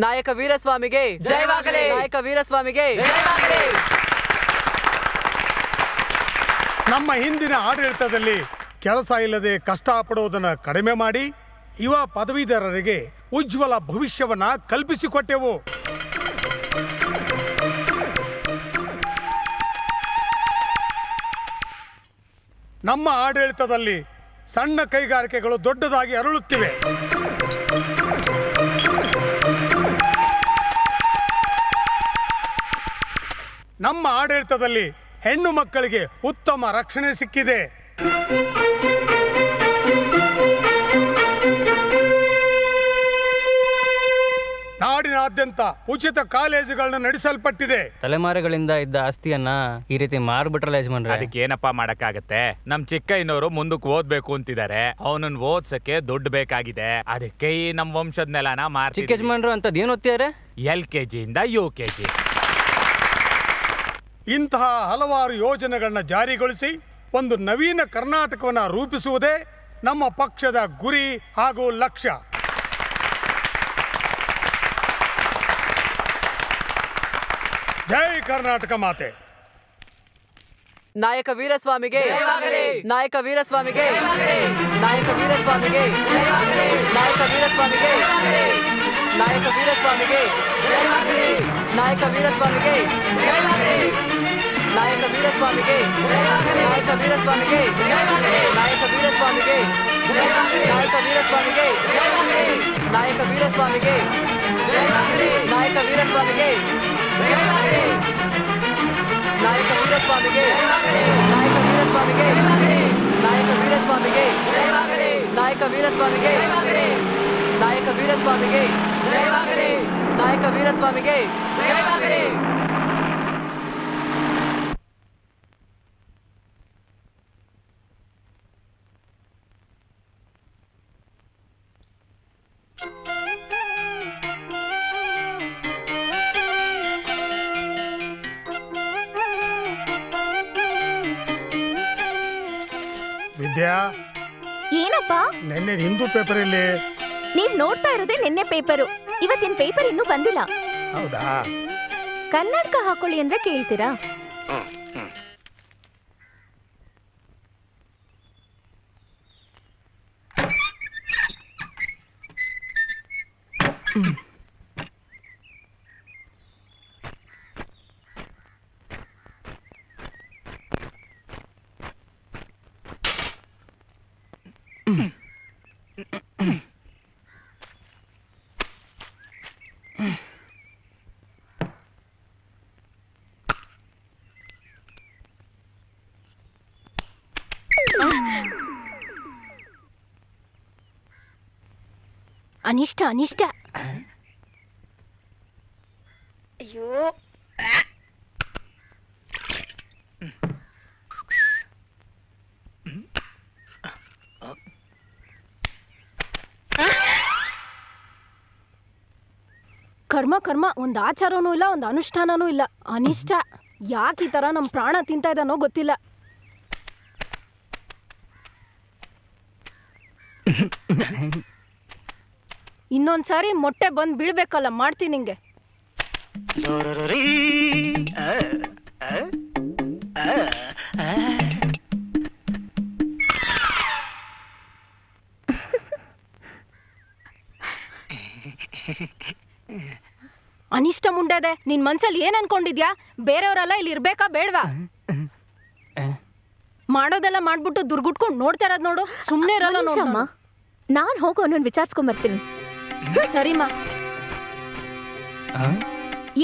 ನಾಯಕ ವೀರಸ್ವಾಮಿಗೆ ಜಯವಾಗಲಿ. ನಾಯಕ ವೀರಸ್ವಾಮಿಗೆ ಜಯವಾಗಲಿ. ನಮ್ಮ ಹಿಂದಿನ ಆಡಳಿತದಲ್ಲಿ ಕೆಲಸ ಇಲ್ಲದೆ ಕಷ್ಟಪಡುವುದನ್ನು ಕಡಿಮೆ ಮಾಡಿ ಯುವ ಪದವೀಧರರಿಗೆ ಉಜ್ವಲ ಭವಿಷ್ಯವನ್ನ ಕಲ್ಪಿಸಿಕೊಟ್ಟೆವು. ನಮ್ಮ ಆಡಳಿತದಲ್ಲಿ ಸಣ್ಣ ಕೈಗಾರಿಕೆಗಳು ದೊಡ್ಡದಾಗಿ ಅರಳುತ್ತಿವೆ. ನಮ್ಮ ಆಡಳಿತದಲ್ಲಿ ಹೆಣ್ಣು ಮಕ್ಕಳಿಗೆ ಉತ್ತಮ ರಕ್ಷಣೆ ಸಿಕ್ಕಿದೆ. ನಾಡಿನಾದ್ಯಂತ ಉಚಿತ ಕಾಲೇಜುಗಳನ್ನ ನಡೆಸಲ್ಪಟ್ಟಿದೆ. ತಲೆಮಾರುಗಳಿಂದ ಇದ್ದ ಆಸ್ತಿಯನ್ನ ಈ ರೀತಿ ಮಾರ್ಬಿಟ್ರಲ್ಲ ಯಜಮಾನ್ರೆ. ಅದಕ್ಕೆ ಏನಪ್ಪಾ ಮಾಡಕ್ಕಾಗತ್ತೆ? ನಮ್ ಚಿಕ್ಕಯ್ಯನವರು ಮುಂದಕ್ಕೆ ಓದ್ಬೇಕು ಅಂತಿದ್ದಾರೆ. ಅವನನ್ನ ಓದ್ಸಕ್ಕೆ ದುಡ್ಡು ಬೇಕಾಗಿದೆ. ಅದಕ್ಕೆ ಈ ನಮ್ ವಂಶದ ನೆಲನ ಚಿಕ್ಕ ಯಜಮಾನ್ರು ಅಂತದ್ ಏನ್ ಓದ್ತಿದಾರೆ? LKG ಇಂದ UKG. ಇಂತಹ ಹಲವಾರು ಯೋಜನೆಗಳನ್ನ ಜಾರಿಗೊಳಿಸಿ ಒಂದು ನವೀನ ಕರ್ನಾಟಕವನ್ನು ರೂಪಿಸುವುದೇ ನಮ್ಮ ಪಕ್ಷದ ಗುರಿ ಹಾಗೂ ಲಕ್ಷ್ಯ. ಜೈ ಕರ್ನಾಟಕ ಮಾತೆ. ನಾಯಕ ವೀರಸ್ವಾಮಿಗೆ ಜಯವಾಗಲಿ. ನಾಯಕ ವೀರಸ್ವಾಮಿಗೆ ಜಯವಾಗಲಿ. ನಾಯಕ ವೀರಸ್ವಾಮಿಗೆ ಜಯವಾಗಲಿ. ನಾಯಕ ವೀರಸ್ವಾಮಿಗೆ ಜಯವಾಗಲಿ. ನಾಯಕ ವೀರಸ್ವಾಮಿಗೆ ಜಯವಾಗಲಿ. ನಾಯಕ ವೀರಸ್ವಾಮಿಗೆ ಜಯವಾಗಲಿ. ನಾಯಕ ವೀರಸ್ವಾಮಿಗೆ ಜಯವಾಗಲಿ. ನಾಯಕ ವೀರಸ್ವಾಮಿಗೆ ಜಯವಾಗಲಿ. ನಾಯಕ ವೀರಸ್ವಾಮಿಗೆ ಜಯವಾಗಲಿ. ನಾಯಕ ವೀರಸ್ವಾಮಿಗೆ ಜಯವಾಗಲಿ. ನಾಯಕ ವೀರಸ್ವಾಮಿಗೆ ಜಯವಾಗಲಿ. ನಾಯಕ ವೀರಸ್ವಾಮಿಗೆ ಜಯವಾಗಲಿ. ನಾಯಕ ವೀರಸ್ವಾಮಿಗೆ ನಾಯಕ ವೀರಸ್ವಾಮಿಗೆ ನಾಯಕ ವೀರಸ್ವಾಮಿಗೆ ನಾಯಕ ವೀರಸ್ವಾಮಿಗೆ ನಾಯಕ ವೀರಸ್ವಾಮಿಗೆ ನಾಯಕ ವೀರಸ್ವಾಮಿಗೆ ವಿದ್ಯಾ, ಏನಪ್ಪಾ ನಿನ್ನೆ ಹಿಂದೂ ಪೇಪರ್ ಇಲ್ಲಿ. ನೀವ್ ನೋಡ್ತಾ ಇರೋದೇ ನಿನ್ನೆ ಪೇಪರು. ಇವತ್ತಿನ ಪೇಪರ್ ಇನ್ನೂ ಬಂದಿಲ್ಲ. ಹೌದಾ? ಕನ್ನಡಕ ಹಾಕೊಳ್ಳಿ ಅಂದ್ರೆ ಕೇಳ್ತೀರಾ? ಅನಿಷ್ಟ ಅನಿಷ್ಟ. ಅಯ್ಯೋ, ಕರ್ಮ ಕರ್ಮ, ಒಂದ್ ಆಚಾರನೂ ಇಲ್ಲ, ಒಂದ್ ಅನುಷ್ಠಾನನೂ ಇಲ್ಲ. ಅನಿಷ್ಟ. ಯಾಕೆ ಈ ತರ ನಮ್ ಪ್ರಾಣ ತಿಂತಾ ಇದ್ದಾನೋ ಗೊತ್ತಿಲ್ಲ. ಇನ್ನೊಂದ್ಸಾರಿ ಮೊಟ್ಟೆ ಬಂದ್ ಬೀಳ್ಬೇಕಲ್ಲ, ಮಾಡ್ತೀನಿ ನಿಂಗೆ. ಅನಿಷ್ಟ ಮುಂಡೆದೆ, ನಿನ್ ಮನ್ಸಲ್ಲಿ ಏನ್ ಅನ್ಕೊಂಡಿದ್ಯಾ? ಬೇರೆಯವರೆಲ್ಲ ಇಲ್ಲಿ ಇರ್ಬೇಕಾ ಬೇಡ್ವಾ? ಮಾಡೋದೆಲ್ಲ ಮಾಡ್ಬಿಟ್ಟು ದುರ್ಗುಟ್ಕೊಂಡು ನೋಡ್ತಾ ಇರೋದ್ ನೋಡು. ಸುಮ್ನೆ ಇರಲ್ಲ ನೋಡಮ್ಮ. ನಾನ್ ಹೋಗೋ ಅವನನ್ನ ವಿಚಾರಿಸ್ಕೊಂಬರ್ತೀನಿ. ಸರಿಮಾ.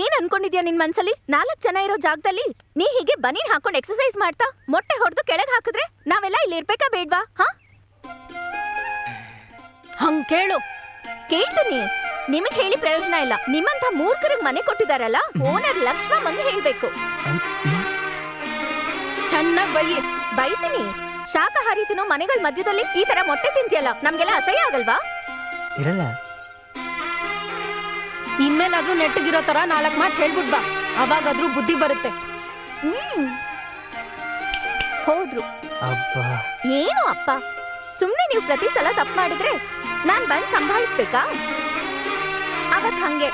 ಏನ್ ಅನ್ಕೊಂಡಿದ್ಯಾ ನಿನ್ ಮನ್ಸಲ್ಲಿ? 4 ಜನ ಇರೋ ಜಾಗದಲ್ಲಿ ನೀ ಹೀಗೆ ಬನೀನ್ ಹಾಕೊಂಡು ಎಕ್ಸರ್ಸೈಸ್ ಮಾಡ್ತಾ ಮೊಟ್ಟೆ ಹೊಡೆದು ಕೆಳಗೆ ಹಾಕಿದ್ರೆ ನಾವೆಲ್ಲ ಇಲ್ಲಿ ಇರ್ಬೇಕಾ ಬೇಡ್ವಾ? ಹಂಗ್ ಕೇಳು. ಕೇಳ್ತೀನಿ. ನಿಮಗ್ ಹೇಳಿ ಪ್ರಯೋಜನ ಇಲ್ಲ. ನಿಮ್ಮಂತ ಮೂರ್ಖರಿಗೆ ಮನೆ ಕೊಟ್ಟಿದಾರಲ್ಲ, ಓನರ್ ಲಕ್ಷ್ಮ ಮಂದಿ ಹೇಳ್ಬೇಕು. ಚೆನ್ನಾಗ್ ಬೈತೀನಿ. ಶಾಕಾಹಾರಿ ತಿನ್ನೋ ಮನೆಗಳ ಮಧ್ಯದಲ್ಲಿ ಈ ತರ ಮೊಟ್ಟೆ ತಿಂತಿಯಲ್ಲ, ನಮ್ಗೆಲ್ಲ ಅಸಹ್ಯ ಆಗಲ್ವಾ? ಇರಲ್ಲ. ಇನ್ಮೇಲಾದ್ರೂ ನೆಟ್ಟಗಿರೋ ತರ 4 ಮಾತು ಹೇಳ್ಬಿಟ್ ಬಾ, ಅವಾಗಾದ್ರೂ ಬುದ್ಧಿ ಬರುತ್ತೆ. ಹೋದ್ರು. ಏನು ಅಪ್ಪ, ಸುಮ್ನೆ ನೀವು ಪ್ರತಿ ಸಲ ತಪ್ಪು ಮಾಡಿದ್ರೆ ನಾನ್ ಬಂದ್ ಸಂಭಾಳಿಸ್ಬೇಕಾ? ಅವತ್ ಹಂಗೆ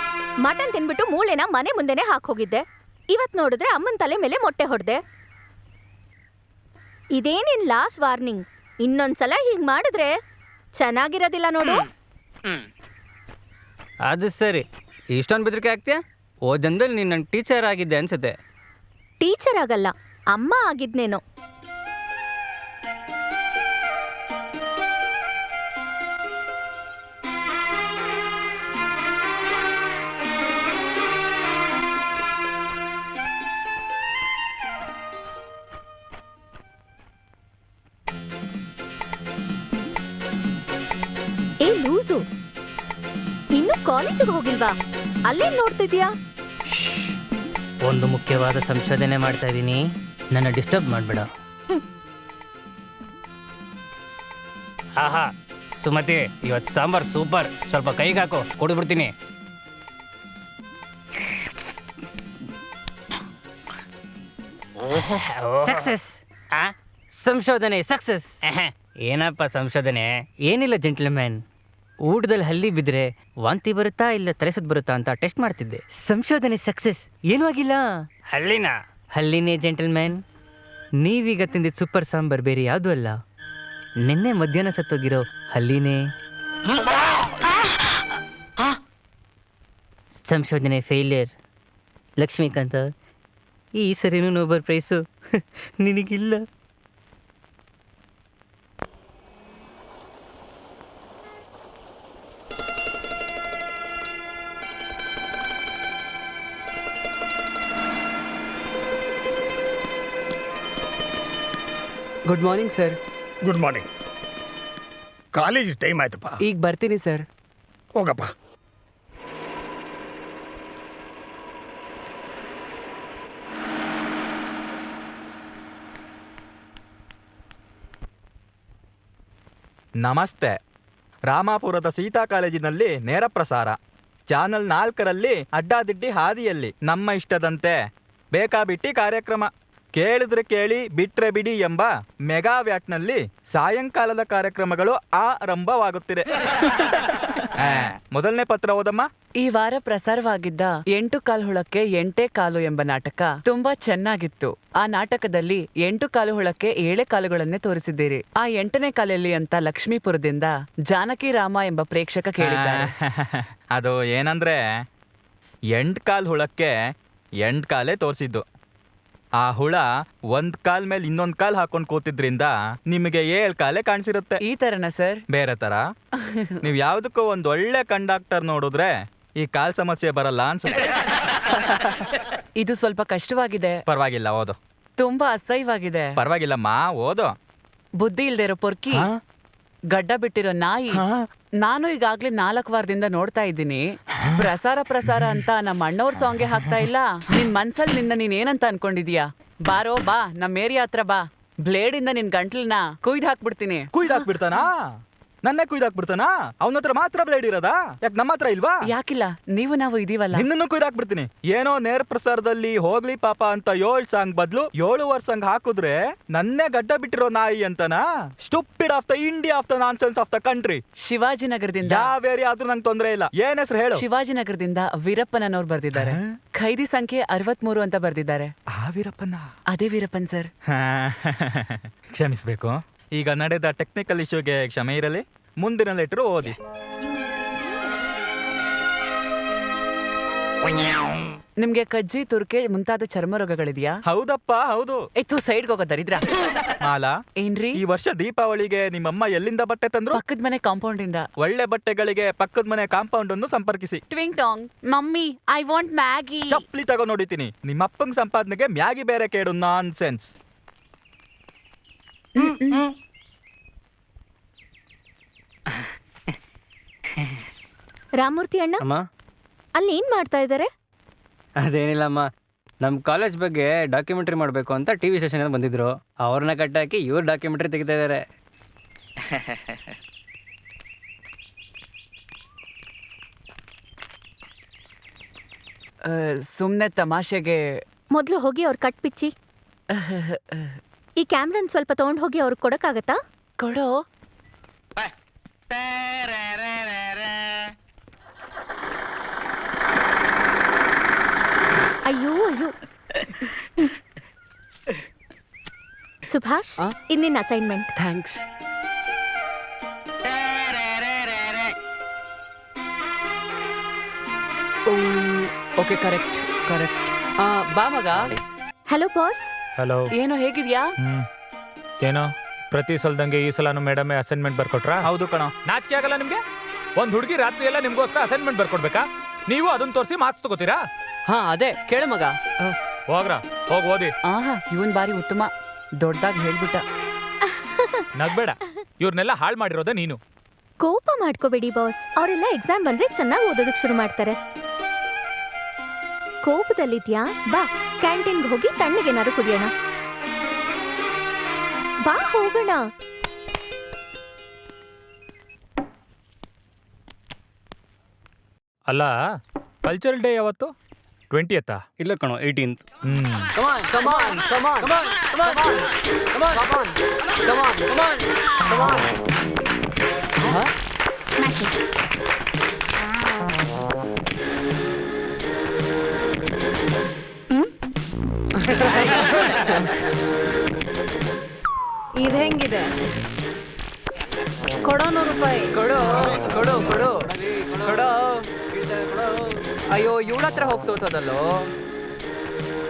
ಮಟನ್ ತಿನ್ಬಿಟ್ಟು ಮೂಳೆನ ಮನೆ ಮುಂದೆನೆ ಹಾಕೋಗಿದ್ದೆ. ಇವತ್ ನೋಡಿದ್ರೆ ಅಮ್ಮನ್ ತಲೆ ಮೇಲೆ ಮೊಟ್ಟೆ ಹೊಡ್ದೆ. ಇದೇನಿನ್ ಲಾಸ್ಟ್ ವಾರ್ನಿಂಗ್. ಇನ್ನೊಂದ್ಸಲ ಹೀಗ್ ಮಾಡಿದ್ರೆ ಚೆನ್ನಾಗಿರೋದಿಲ್ಲ ನೋಡು. ಅದು ಸರಿ, ಇಷ್ಟೊಂದು ಬೆದರಿಕೆ ಆಗ್ತೀಯಾ? ಓ ಜನದಲ್ಲಿ ನೀನು ನನ್ನ ಟೀಚರ್ ಆಗಿದ್ದೆ ಅನ್ಸುತ್ತೆ. ಟೀಚರ್ ಆಗಲ್ಲ, ಅಮ್ಮ ಆಗಿದ್ನೇನೋ. ಏ ಲೂಸು, ಇನ್ನು ಕಾಲೇಜಿಗೆ ಹೋಗಿಲ್ವಾ? ಅಲ್ಲೇನ್ ನೋಡ್ತಿದ್ಯಾ? ಒಂದು ಮುಖ್ಯವಾದ ಸಂಶೋಧನೆ ಮಾಡ್ತಾ ಇದ್ದೀನಿ, ನನ್ನ ಡಿಸ್ಟರ್ಬ್ ಮಾಡಬೇಡ. ಆಹಾ ಸುಮತಿ, ಇವತ್ತು ಸಾಂಬಾರ್ ಸೂಪರ್. ಸ್ವಲ್ಪ ಕೈಗೆ ಹಾಕು, ಕೊಡ್ಬಿಡ್ತೀನಿ. ಸಕ್ಸಸ್. ಸಂಶೋಧನೆ ಸಕ್ಸಸ್. ಏನಪ್ಪ ಸಂಶೋಧನೆ? ಏನಿಲ್ಲ ಜೆಂಟ್ಲ್ಮ್ಯಾನ್, ಊಟದಲ್ಲಿ ಹಲ್ಲಿ ಬಿದ್ದರೆ ವಾಂತಿ ಬರುತ್ತಾ ಇಲ್ಲ ತಲೆಸುತ್ತ ಬರುತ್ತಾ ಅಂತ ಟೆಸ್ಟ್ ಮಾಡ್ತಿದ್ದೆ. ಸಂಶೋಧನೆ ಸಕ್ಸಸ್, ಏನೂ ಆಗಿಲ್ಲ. ಹಲ್ಲಿನೇ ಜೆಂಟಲ್ಮ್ಯಾನ್. ನೀವೀಗ ತಿಂದಿದ್ದು ಸೂಪರ್ ಸಾಂಬಾರ್ ಬೇರೆ ಯಾವುದೂ ಅಲ್ಲ, ನಿನ್ನೆ ಮಧ್ಯಾಹ್ನ ಸತ್ತೋಗಿರೋ ಹಲ್ಲಿನೇ. ಸಂಶೋಧನೆ ಫೇಲಿಯರ್. ಲಕ್ಷ್ಮೀಕಾಂತ, ಈ ಸರಿನೂ ನೋಬಲ್ ಪ್ರೈಸು ನಿನಗಿಲ್ಲ. Good morning sir. Good morning. College time ಆಯ್ತಪ್ಪ. ಈಗ ಬರ್ತೀನಿ ಸರ್. ಹೋಗಪ್ಪ. ನಮಸ್ತೆ. ರಾಮಾಪುರದ ಸೀತಾ ಕಾಲೇಜಿನಲ್ಲಿ ನೇರ ಪ್ರಸಾರ. ಚಾನಲ್ 4ರಲ್ಲಿ ಅಡ್ಡಾದಿಡ್ಡಿ ಹಾದಿಯಲ್ಲಿ ನಮ್ಮ ಇಷ್ಟದಂತೆ ಬೇಕಾಬಿಟ್ಟಿ ಕಾರ್ಯಕ್ರಮ. ಕೇಳಿದ್ರೆ ಕೇಳಿ ಬಿಟ್ರೆ ಬಿಡಿ ಎಂಬ ಮೆಗಾ ವ್ಯಾಟ್ನಲ್ಲಿ ಸಾಯಂಕಾಲದ ಕಾರ್ಯಕ್ರಮಗಳು ಆರಂಭವಾಗುತ್ತಿದೆ. ಮೊದಲನೇ ಪತ್ರ ಓದಮ್ಮ. ಈ ವಾರ ಪ್ರಸಾರವಾಗಿದ್ದ 8 ಕಾಲು ಹುಳಕ್ಕೆ 8 ಕಾಲು ಎಂಬ ನಾಟಕ ತುಂಬಾ ಚೆನ್ನಾಗಿತ್ತು. ಆ ನಾಟಕದಲ್ಲಿ 8 ಕಾಲು ಹುಳಕ್ಕೆ 7 ಕಾಲುಗಳನ್ನೇ ತೋರಿಸಿದ್ದೀರಿ. ಆ 8ನೇ ಕಾಲಲ್ಲಿ ಅಂತ ಲಕ್ಷ್ಮೀಪುರದಿಂದ ಜಾನಕಿ ರಾಮ ಎಂಬ ಪ್ರೇಕ್ಷಕ ಕೇಳಿದ್ದಾರೆ. ಅದು ಏನಂದ್ರೆ 8 ಕಾಲು ಹುಳಕ್ಕೆ 8 ಕಾಲೇ ತೋರಿಸಿದ್ದು. ಆ ಹುಳ 1 ಕಾಲ್ ಮೇಲೆ ಇನ್ನೊಂದು ಕಾಲ್ ಹಾಕೊಂಡು ಕೂತಿದ್ರಿಂದ ನಿಮಗೆ 7 ಕಾಲೇ ಕಾಣಿಸಿರುತ್ತೆ. ಈ ತರನ ಸರ್? ಬೇರೆ ತರ. ನೀವು ಯಾವ್ದಕ್ಕೂ ಒಂದು ಒಳ್ಳೆ ಕಂಡಕ್ಟರ್ ನೋಡಿದ್ರೆ ಈ ಕಾಲ್ ಸಮಸ್ಯೆ ಬರಲ್ಲ ಅನ್ಸುತ್ತೆ. ಇದು ಸ್ವಲ್ಪ ಕಷ್ಟವಾಗಿದೆ. ಪರವಾಗಿಲ್ಲ, ಓದು. ತುಂಬಾ ಅಸಹ್ಯವಾಗಿದೆ. ಪರವಾಗಿಲ್ಲಮ್ಮ, ಓದು. ಬುದ್ಧಿ ಇಲ್ದೇ ಇರೋ ಪೊರ್ಕಿ, ಗಡ್ಡ ಬಿಟ್ಟಿರೋ ನಾಯಿ. ನಾನು ಈಗಾಗ್ಲೇ 4 ವಾರದಿಂದ ನೋಡ್ತಾ ಇದ್ದೀನಿ. ಪ್ರಸಾರ ಅಂತ ನಮ್ಮ ಅಣ್ಣವ್ರ ಸಾಂಗ್ಗೆ ಹಾಕ್ತಾ ಇಲ್ಲ. ನಿನ್ ಮನ್ಸಲ್ಲಿ ನಿನ್ನ ನೀನ್ ಏನಂತ ಅನ್ಕೊಂಡಿದೀಯಾ? ಬಾರೋ ಬಾ, ನಮ್ಮ ಏರಿಯಾ ಹತ್ರ ಬಾ. ಬ್ಲೇಡ್ ಇಂದ ನಿನ್ ಗಂಟ್ಲನ್ನ ಕುಯ್ದು ಹಾಕ್ಬಿಡ್ತೀನಿ. ಕುಯ್ದಾಕ್ಬಿಡ್ತಾನಾ? ನನ್ನೇ ಕುಯ್ದಾಕ್ಬಿಡ್ತಾನಾ? ಅವನ ಹತ್ರ ಮಾತ್ರ ಬ್ಲೇಡ್ ಇರೋದಾ? ಯಾಕೆ ನಮ್ಮ ಹತ್ರ ಇಲ್ವಾ? ಯಾಕಿಲ್ಲ, ನೀವು ನಾವು ಇದೀವಲ್ಲ. ನಿನ್ನನ್ನು ಕುಯ್ದಾಕ್ಬಿಡ್ತೀನಿ. ಏನೋ ನೇರ ಪ್ರಸಾರದಲ್ಲಿ ಹೋಗ್ಲಿ ಪಾಪ ಅಂತ 7 ಸಾಂಗ್ ಬದಲು 7 ಸಾಂಗ್ ಹಾಕಿದ್ರೆ ನನ್ನೇ ಗಡ್ಡ ಬಿಟ್ಟಿರೋ ನಾಯಿ ಅಂತನಾ? Stupid of the India of the nonsense of the country. ಶಿವಾಜಿನಗರದಿಂದ ಯಾವ ಏರಿಯಾ ಆದ್ರೂ ನಂಗೆ ತೊಂದ್ರೆ ಇಲ್ಲ. ಏನ್ ಹೆಸರು ಹೇಳು? ಶಿವಾಜಿನಗರದಿಂದ ವೀರಪ್ಪನವ್ರು ಬರ್ದಿದ್ದಾರೆ. ಖೈದಿ ಸಂಖ್ಯೆ 63 ಅಂತ ಬರ್ದಿದ್ದಾರೆ. ಆ ವೀರಪ್ಪನ? ಅದೇ ವೀರಪ್ಪನ್ ಸರ್. ಕ್ಷಮಿಸ್ಬೇಕು. ಈಗ ನಡೆದ ಟೆಕ್ನಿಕಲ್ ಇಶ್ಯೂಗೆ ಕ್ಷಮೆ ಇರಲಿ. ಮುಂದಿನ ಲೆಟರ್ ಓದಿ. ನಿಮ್ಗೆ ಕಜ್ಜಿ, ತುರ್ಕೆ ಮುಂತಾದ ಚರ್ಮ ರೋಗಗಳಿದೆಯಾ? ಹೌದಪ್ಪ, ಹೌದು. ಎತ್ತು ಸೈಡ್ಗೆ ಹೋಗೋ ದರಿದ್ರ. ಮಾಲಾ, ಏನ್ರಿ? ಈ ವರ್ಷ ದೀಪಾವಳಿಗೆ ನಿಮ್ಮಮ್ಮ ಎಲ್ಲಿಂದ ಬಟ್ಟೆ ತಂದ್ರು? ಪಕ್ಕದ ಮನೆ ಕಾಂಪೌಂಡ್ ಇಂದ. ಒಳ್ಳೆ ಬಟ್ಟೆಗಳಿಗೆ ಪಕ್ಕದ ಮನೆ ಕಾಂಪೌಂಡ್ ಅನ್ನು ಸಂಪರ್ಕಿಸಿ. ಟ್ವಿಂಗ್ ಟಾಂಗ್. Mummy, I want Maggi. ಚಪ್ಲಿ ತಗೋ ನೋಡಿತೀನಿ. ನಿಮ್ಮ ಅಪ್ಪಂಗ್ ಸಂಪಾದನೆಗೆ ಮ್ಯಾಗಿ ಬೇರೆ ಕೇಡು. ನಾನ್ ಸೆನ್ಸ್. ರಾಮೂರ್ತಿ ಅಣ್ಣ, ಅಮ್ಮ, ಅಲ್ಲಿ ಏನ್ ಮಾಡ್ತಾ ಇದಾರೆ? ಅದೇನಿಲ್ಲಮ್ಮ, ನಮ್ಮ ಕಾಲೇಜ್ ಬಗ್ಗೆ ಡಾಕ್ಯುಮೆಂಟ್ರಿ ಮಾಡಬೇಕು ಅಂತ ಟಿ ವಿ ಸ್ಟೇಷನಲ್ಲಿ ಬಂದಿದ್ರು. ಅವ್ರನ್ನ ಕಟ್ಟಾಕಿ ಇವ್ರು ಡಾಕ್ಯುಮೆಂಟ್ರಿ ತೆಗಿತಾ ಇದ್ದಾರೆ. ಸುಮ್ನೆ ತಮಾಷೆಗೆ. ಮೊದ್ಲು ಹೋಗಿ ಅವ್ರ ಕಟ್ ಪಿಚ್ಚಿ. ಈ ಕ್ಯಾಮ್ರನ್ ಸ್ವಲ್ಪ ತಗೊಂಡ್ ಹೋಗಿ ಅವ್ರಿಗೆ ಕೊಡಕ್ಕಾಗತ್ತಾ? ಕೊಡೋ. ಸುಭಾಷ್ ಆ? ಇನ್ನಿನ್ assignment. Thanks. Okay, correct correct. ಬಾ ಮಗ. Hello boss. ಹಲೋ. ಏನೋ ಹೇಗಿದ್ಯಾ? ಏನೋ ಪ್ರತಿ ಸಲದಂಗೆ ಈ ಸಲನು ಮೇಡಮೇ ಅಸೈನ್ಮೆಂಟ್ ಬರ್ಕೊಟ್ರಾ? ಹೌದು ಕಣೋ. ನಾಚಿಕೆ ಆಗಲ್ಲ ನಿಮ್ಗೆ? ಒಂದ್ ಹುಡುಗಿ ರಾತ್ರಿ ಎಲ್ಲ ನಿಮ್ಗೋಸ್ಕರ ಅಸೈನ್ಮೆಂಟ್ ಬರ್ಕೊಡ್ಬೇಕಾ? ನೀವು ಅದನ್ನ ತೋರಿಸಿ ಮಾರ್ಕ್ಸ್ ತಗೋತೀರಾ? ಹಾ ಅದೇ ಕೇಳು ಮಗ. ಹೋಗ್ರ, ಹೋಗ್ ಓದಿ. ಆಹಾ ಇವನ್ ಬಾರಿ ಉತ್ತಮ, ದೊಡ್ಡದಾಗಿ ಹೇಳ್ಬಿಟ್ಟ. ನಗ್ಬೇಡ, ಇವ್ರನ್ನೆಲ್ಲ ಹಾಳು ಮಾಡಿರೋದೇ ನೀನು. ಕೋಪ ಮಾಡ್ಕೋಬೇಡಿ ಬಾಸ್, ಅವರೆಲ್ಲ ಎಕ್ಸಾಮ್ ಬಂದ್ರೆ ಚೆನ್ನಾಗಿ ಓದೋದಕ್ ಶುರು ಮಾಡ್ತಾರೆ. ಕೋಪದಲ್ಲಿದ್ಯಾ? ಬಾ ಕ್ಯಾಂಟೀನ್ಗೆ ಹೋಗಿ ತಣ್ಣಗೇನಾರು ಕುಡಿಯೋಣ. ಬಾ ಹೋಗೋಣ. ಅಲ್ಲ, ಕಲ್ಚರಲ್ ಡೇ ಯಾವತ್ತು? 20th? ಇಲ್ಲ ಕಣೋ, 18th. Come on, come on, come on, come on, come on, come on, come on, come on, come on, come on. Huh? ಇದು ಹೆಂಗಿದೆ? ಕೊಡೋ ₹100. ಕೊಡು ಕೊಡು ಕೊಡು ಕೊಡು. ಅಯ್ಯೋ ಇವಳ ಹತ್ರ ಹೋಗಿ ಸೋತದಲ್ಲೋ.